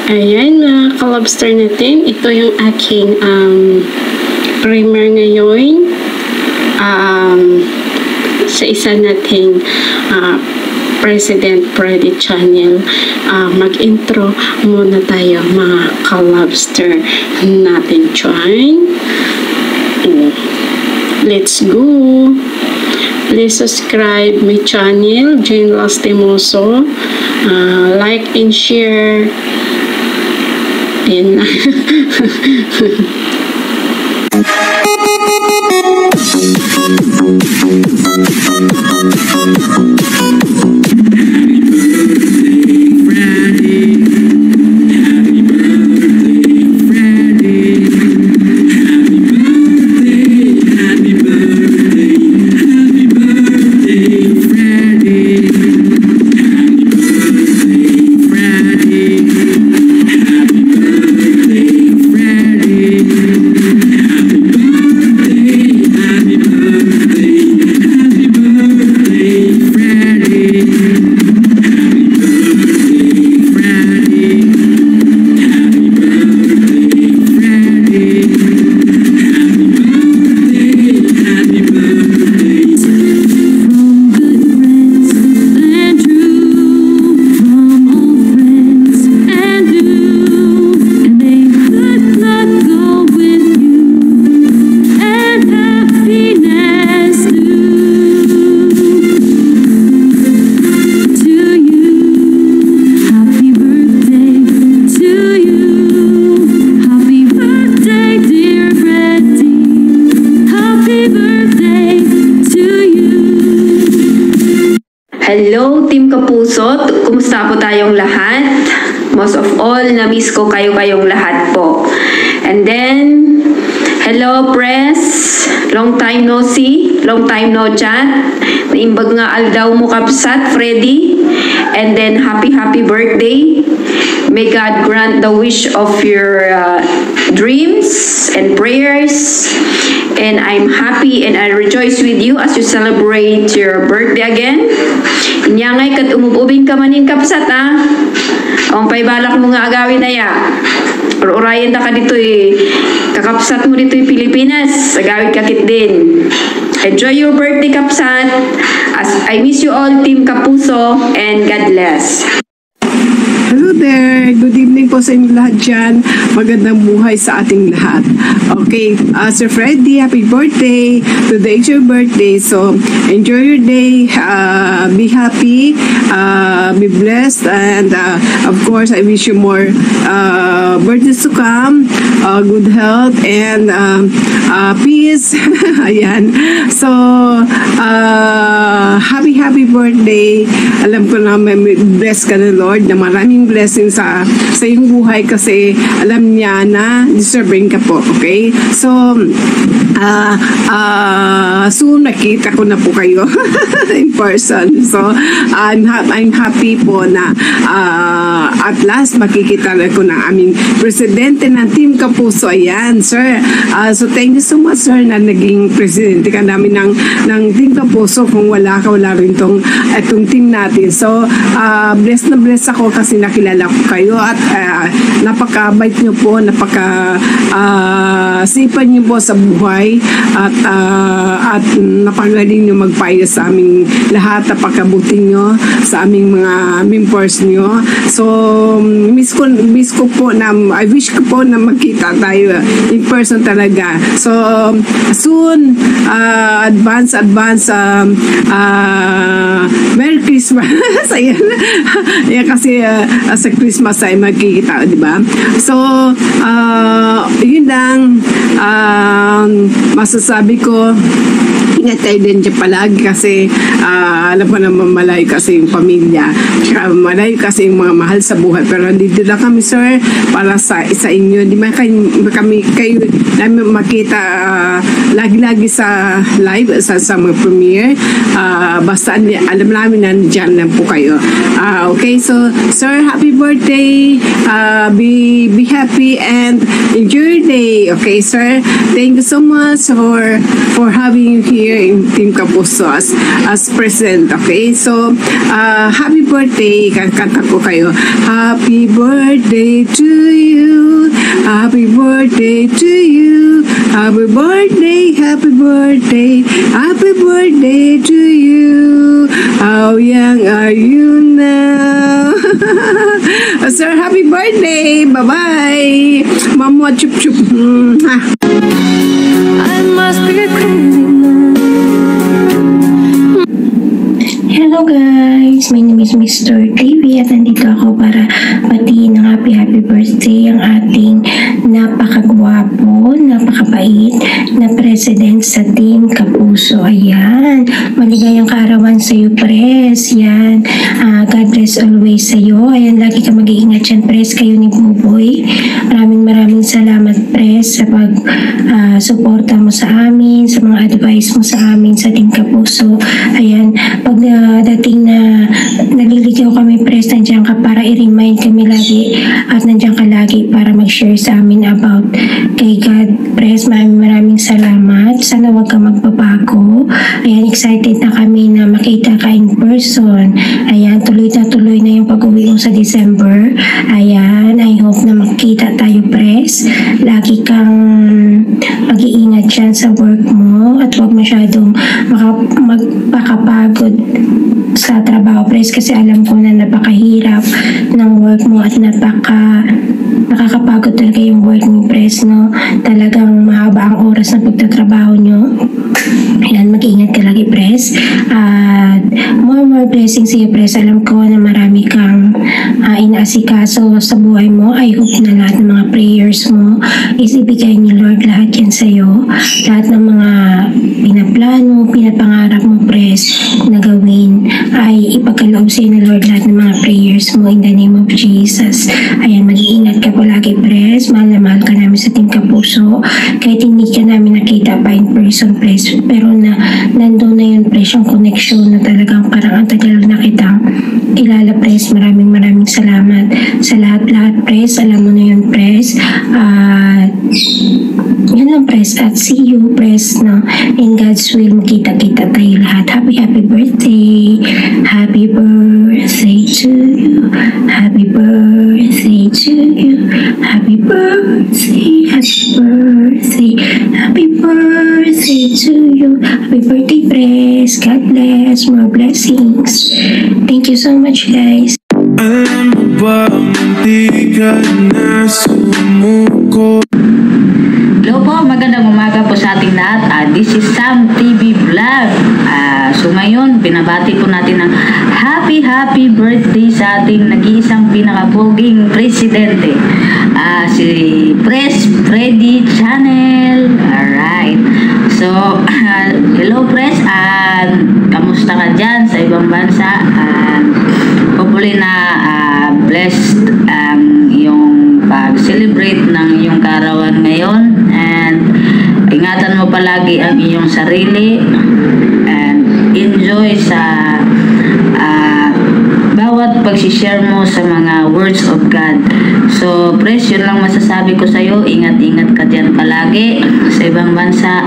Ayan mga ka-lobster natin, ito yung aking primer ngayon sa isa nating President Freddy channel. Mag-intro muna tayo mga ka-lobster natin dyan. Let's go! Please subscribe my channel, Jane Lastimoso. Like and share. Ayan na. Hello, Team Kapuso. Kumusta po tayong lahat? Most of all, na-miss ko kayong lahat po. And then, hello, press. Long time no see. Long time no chat. Naimbag nga aldaw mo kapsat, Freddy. And then, happy birthday. May God grant the wish of your dreams and prayers. And I'm happy and I rejoice with you as you celebrate your birthday again. Inyangay kat umububing ka manin kapsat Ang paibalak mo nga agawin na ya. Urayan na ka dito kakapsat mo dito Pilipinas. Agawin kakit din. Enjoy your birthday kapsat. As I miss you all, Team Kapuso, and God bless. Hello there! Good evening po sa inyo lahat dyan. Magandang buhay sa ating lahat. Okay, Sir Freddy, happy birthday! Today is your birthday, so enjoy your day. Be happy, be blessed, and of course, I wish you more birthdays to come, good health, and peace. Ayan. So, happy birthday. Alam ko na may bless ka ng Lord na maraming blessing sa iyong buhay kasi alam niya na deserving ka po, okay? So, soon nakita ko na po kayo in person. So, I'm happy po na at last makikita na ko ng aming presidente ng Team Kapuso. Ayan, sir. So, thank you so much, sir, na naging presidente ka namin ng Team Kapuso. Kung wala rin itong team natin. So, blessed na blessed ako kasi nakilala ko kayo at napakabait nyo po, sipan nyo po sa buhay at napagaling nyo magpayo sa aming lahat, napakabuti nyo sa aming mga members nyo. So, miss ko po na, I wish ko po na magkita tayo in person talaga. So, soon, advance, Merry Christmas. Ayan. Ayan kasi sa Christmas ay magkikita, di ba? So, yun lang masasabi ko. Ingat kayo din dyan palagi kasi alam ko naman malayo kasi yung pamilya. Malayo kasi yung mga mahal sa buhay. Pero dito lang kami, sir, para sa inyo. Di ba kayo namin makita lagi-lagi sa live, sa mga premiere. Basta alam namin na dyan lang po kayo. Okay, so, sir, happy birthday be happy and enjoy your day. Okay, sir? Thank you so much for having you here in Team Kapuso as president. Okay, so happy birthday. Kanta ko kayo. Happy birthday to you. Happy birthday to you. Happy birthday, happy birthday, happy birthday to you. How young are you now? Sir, happy birthday. Bye-bye. Mama, chup chup. I must be a criminal. Hello guys, my name is Mr. TV at nandito ako para batiin ng happy birthday ang ating napakagwapo, napakabait na president sa Team Kapuso. Ayan, maligayang kaarawan sa iyo, Pres. Yan, God bless always sa iyo. Ayan, lagi ka mag-iingat yan, Pres, kayo ni Buboy. Maraming salamat, Pres, sa pag-suporta mo sa amin, sa mga advice mo sa amin sa Team Kapuso. Ayan, pag dating na naliligaw kami, Pres, nandiyan ka para i-remind kami lagi at nandiyan ka lagi para mag-share sa amin about kay God. Pres, maraming salamat. Sana wag ka magbabago. Ayan, excited na kami na makita ka in person. Ayan, tuloy na yung pag-uwi mo sa December. Ayan, I hope na makita tayo, Pres. Lagi kang mag-iingat dyan sa work mo at wag masyadong magpakapagod sa trabaho, Pres, kasi alam ko na napakahirap ng work mo at nakakapagod talaga yung work mo, Pres, no? Talagang mahaba ang oras ng pagtatrabaho nyo. Ayan, mag-ingat ka lagi, Pres. At more blessings sa iyo, Pres. Alam ko na marami kang inaasikaso sa buhay mo. I hope na lahat ng mga prayers mo is ibigay ni Lord lahat yan sa iyo. Lahat ng mga pinaplano, pinapangarap mo, Pres, na gawin ay ipagkaloob sa iyo ni Lord lahat ng mga prayers mo in the name of Jesus. Ayan, mag-iingat ka palagi, Pres. Mahal na mahal ka namin sa Team Kapuso. Kahit hindi ka namin nakita pa in person, Pres, pero nandun na yun, Pres, yung connection na talagang parang ang tagal na kitang kilala, Pres. Maraming salamat sa lahat, Pres. Alam mo na yun, Pres. Yan lang, Pres. At see you, Pres, no? In God's will, makita-kita tayo lahat. Happy birthday. Happy birthday to you. Happy birthday to you. Happy birthday. Happy birthday. Happy birthday to you. Happy birthday, Pres. God bless. More blessings. Thank you so much, guys. Alam mo ba, hindi ka na sumuko. Hello po, magandang umaga po sa ating lahat. This is Sam TV Vlog. So ngayon, binabati po natin ng happy birthday sa ating nag-iisang pinakapoging presidente. Si Pres Freddy Channel. Alright. So, hello Pres. Kamusta ka dyan sa ibang bansa? Hopefully na blessed yung pag-celebrate ng iyong kaarawan ngayon, and ingatan mo palagi ang iyong sarili and enjoy sa bawat pag-share mo sa mga words of God. So, Pres, yun lang masasabi ko sa'yo. Ingat-ingat ka dyan palagi sa ibang bansa,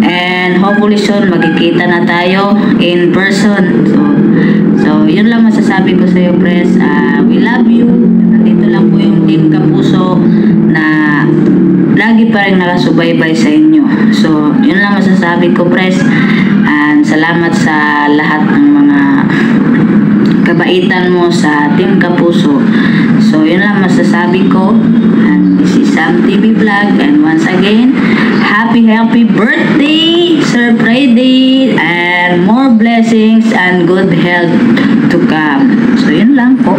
and hopefully soon magkikita na tayo in person. So yun lang masasabi ko sa'yo, Pres. We love you. Nandito lang po yung Team Kapuso na lagi pa rin nakasubaybay sa inyo. So, yun lang masasabi ko, Pres. And salamat sa lahat ng mga kabaitan mo sa Team Kapuso. So, yun lang masasabi ko. And this is Sam TV Vlog. And once again, happy birthday, Sir Freddy. And more blessings and good health to come. So, yun lang po.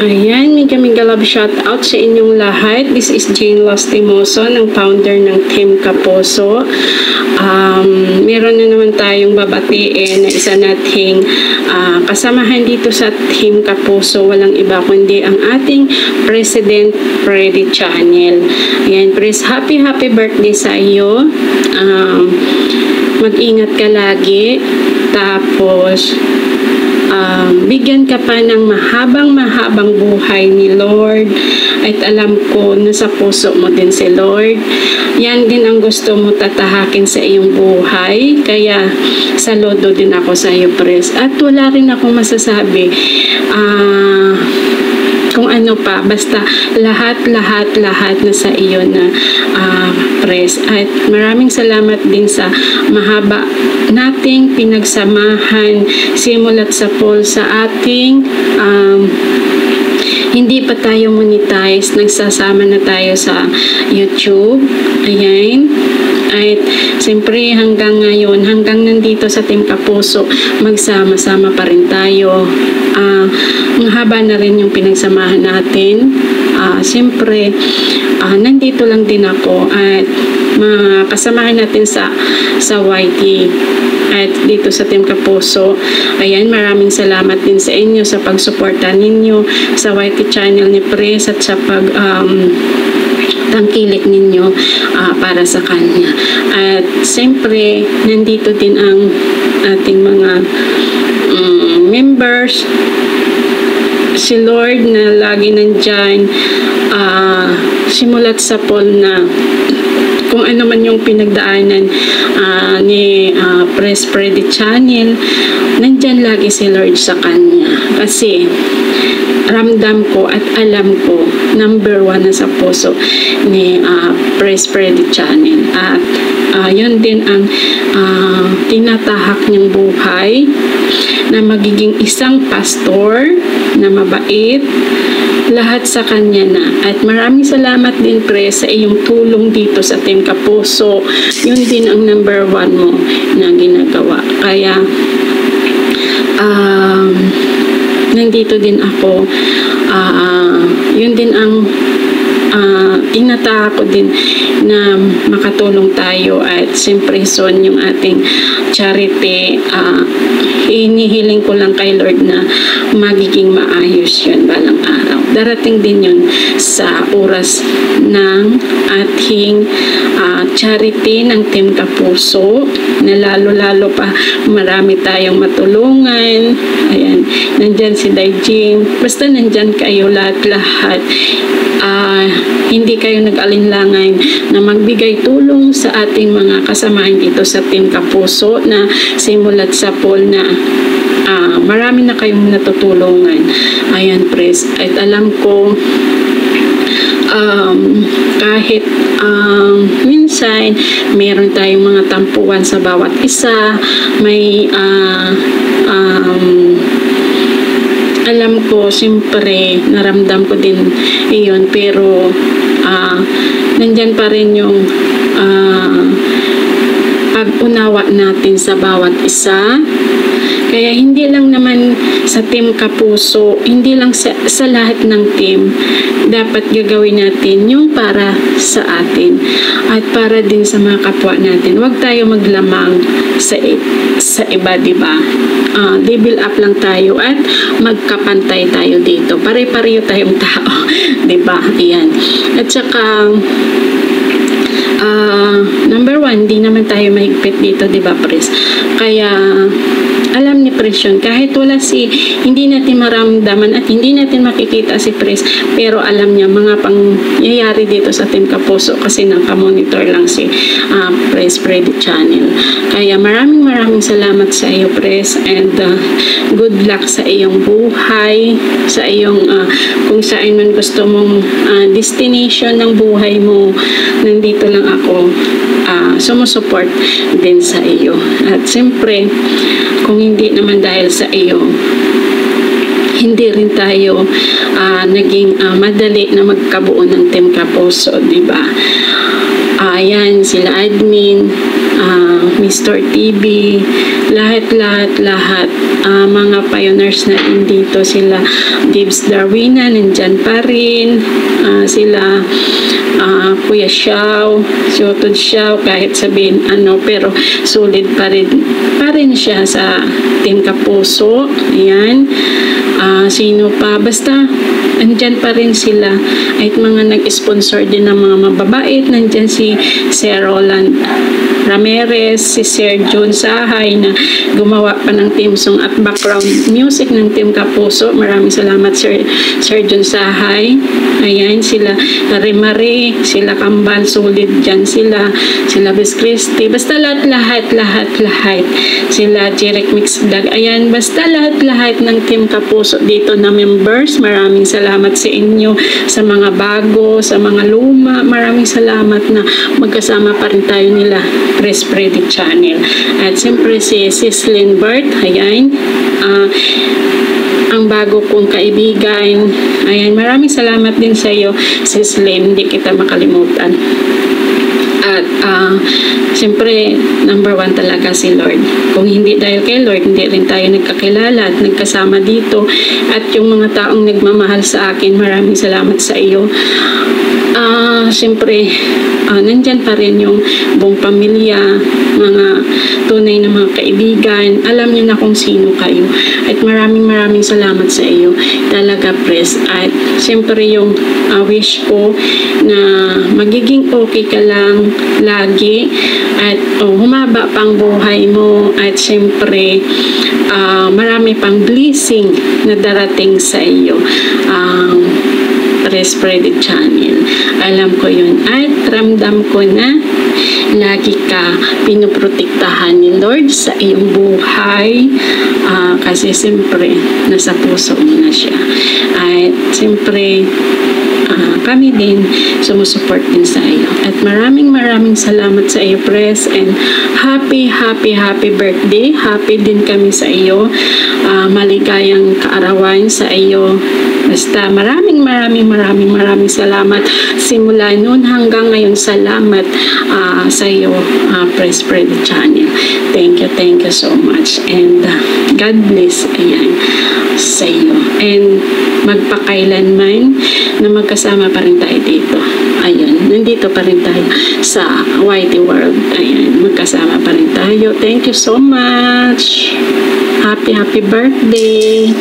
Ayan, may kaming galab shout out sa inyong lahat. This is Jane Lastimoso, ng founder ng Team Kapuso. Meron na naman tayong babatiin na isa nating kasamahan dito sa Team Kapuso. Walang iba kundi ang ating President Freddy Channel. Ayan, Pres, happy birthday sa iyo. mag-ingat ka lagi. Tapos, bigyan ka pa ng mahabang buhay ni Lord. At alam ko, nasa puso mo din si Lord. Yan din ang gusto mo tatahakin sa iyong buhay. Kaya, saludo din ako sa iyo, Pres. At wala rin akong masasabi. Kung ano pa, basta lahat na sa iyo na Pres. At maraming salamat din sa mahaba nating pinagsamahan simula't sa poll sa ating hindi pa tayo monetize, nagsasama na tayo sa YouTube. Ayan. At siyempre hanggang ngayon, hanggang nandito sa Team Kapuso, magsama-sama pa rin tayo. Mahaba na rin yung pinagsamahan natin. Siyempre, nandito lang din ako at makasamahan natin sa YT at dito sa Team Kapuso. Ayan, maraming salamat din sa inyo sa pagsuporta ninyo sa YT channel ni Pres at sa tangkilik ninyo para sa kanya. At siyempre, nandito din ang ating mga members. Si Lord na lagi nandyan, simulat sa poll na kung ano man yung pinagdaanan ni Pres Freddy Channel, nandyan lagi si Lord sa kanya. Kasi ramdam ko at alam ko, number 1 na sa puso ni Pres Freddy Channel. At yun din ang tinatahak niyang buhay, na magiging isang pastor na mabait, lahat sa kanya na. At maraming salamat din, Pres, sa iyong tulong dito sa Team Kapuso. Yun din ang number 1 mo na ginagawa. Kaya nandito din ako. Yun din ang tinataha ko din na makatulong tayo. At siyempre son yung ating charity, hinihiling ko lang kay Lord na magiging maayos yun balang araw. Darating din yun sa oras ng ating charity ng Team Kapuso, na lalo pa marami tayong matulungan. Ayan, nandyan si Daijing. Basta nandyan kayo lahat. Hindi kayo nag-alinlangan na magbigay tulong sa ating mga kasamahan dito sa Team Kapuso, na simulat sa poll na marami na kayong natutulungan. Ayan, Pres. At alam ko kahit minsan meron tayong mga tampuan sa bawat isa, may alam ko, siyempre naramdam ko din iyon, pero nandyan pa rin yung pag-unawa natin sa bawat isa. Kaya hindi lang naman sa Team Kapuso, hindi lang sa lahat ng team, dapat gagawin natin yung para sa atin at para din sa mga kapwa natin. Huwag tayo maglamang sa iba, diba? Level up lang tayo at magkapantay tayo dito. Pare-pareho tayong tao, diba? Iyan. At saka number 1, di naman tayo mahigpit dito, diba, Pres? Kaya alam ni Pres yun, kahit hindi natin maramdaman at hindi natin makikita si Pres, pero alam niya mga pangyayari dito sa Team Kapuso kasi nakamonitor lang si Pres Freddy Channel. Kaya maraming salamat sa iyo, Pres, and good luck sa iyong buhay, sa iyong kung saan man gusto mong destination ng buhay mo. Nandito lang ako, sumusuport din sa iyo. At siyempre, kung hindi naman dahil sa iyo, hindi rin tayo naging madali na magkabuo ng Team Kapuso, diba? Ayan, sila admin, Mr. TV, lahat, mga pioneers natin dito, sila Dibs Darwina, nandyan pa rin, sila Kuya Xiao, Siotod Xiao, kahit sabihin pero solid pa rin siya sa Team Kapuso. Ayan, sino pa, basta andyan pa rin sila. At mga nag-sponsor din ng mga mababait, nandyan si Sir Roland Ramirez, si Sir Jun Sahay na gumawa pa ng theme song at background music ng Team Kapuso. Maraming salamat Sir Jun Sahay. Ayan, sila Marie, sila Kambal, solid dyan sila Bis Christie, basta lahat. Sila Jeric Mix Vlog. Ayan, basta lahat ng Team Kapuso dito na members. Maraming salamat sa inyo, sa mga bago, sa mga luma. Maraming salamat na magkasama pa rin tayo nila Press Freddy Channel. At siyempre si Sislyn Bert, ayan, ang bago kong kaibigan. Ayan, maraming salamat din sa iyo, Sislyn, hindi kita makalimutan. At siyempre, number 1 talaga si Lord. Kung hindi dahil kay Lord, hindi rin tayo nagkakilala at nagkasama dito. At yung mga taong nagmamahal sa akin, maraming salamat sa iyo. Siyempre, nandyan pa rin yung buong pamilya, mga tunay na mga kaibigan. Alam niyo na kung sino kayo. At maraming salamat sa iyo. Talaga, Press. At siyempre yung wish ko na magiging okay ka lang lagi at humaba pang buhay mo at siyempre marami pang blessing na darating sa iyo. Press Freddy Channel. Alam ko yun. At ramdam ko na lagi ka pinoprotektahan ni Lord sa iyong buhay kasi siyempre nasa puso mo na siya. At siyempre kami din sumusuport din sa iyo. At maraming salamat sa iyo, Press, and happy birthday. Happy din kami sa iyo. Maligayang kaarawan sa iyo. Basta maraming salamat. Simula noon hanggang ngayon, salamat sa iyo, Press Freddy Channel. Thank you so much. And God bless, ayan, sa iyo. And magpakailanman na magkasama pa rin tayo dito. Ayan, nandito pa rin tayo sa Whitey World. Ayan, magkasama pa rin tayo. Thank you so much. Happy birthday.